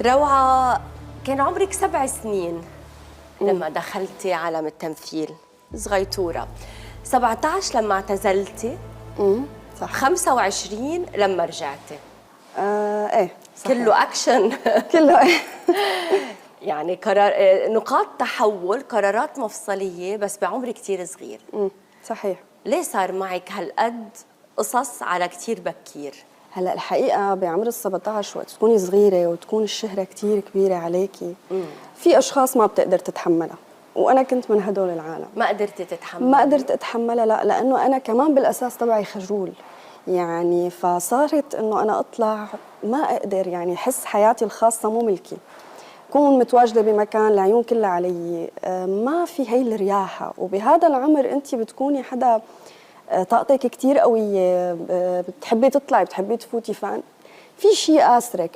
روعة، كان عمرك 7 سنين لما دخلتي عالم التمثيل، صغيطورة. 17 لما اعتزلتي. صح. 25 لما رجعتي. ايه صحيح. كله اكشن. كله ايه. يعني نقاط تحول، قرارات مفصلية بس بعمر كتير صغير. صحيح. ليه صار معك هالقد قصص على كتير بكير؟ هلا الحقيقه بعمر ال 17 وقت تكوني صغيره وتكون الشهره كتير كبيره عليكي، في اشخاص ما بتقدر تتحملها، وانا كنت من هدول العالم. ما قدرتي تتحملي؟ ما قدرت اتحملها، لا، لانه انا كمان بالاساس تبعي خجول، يعني فصارت انه انا اطلع ما اقدر، يعني احس حياتي الخاصه مو ملكي، كون متواجده بمكان العيون كلها علي، ما في هي الرياحه. وبهذا العمر انت بتكوني حدا طاقتك كتير قوية، بتحبي تطلعي، بتحبي تفوتي، في شيء آسرك.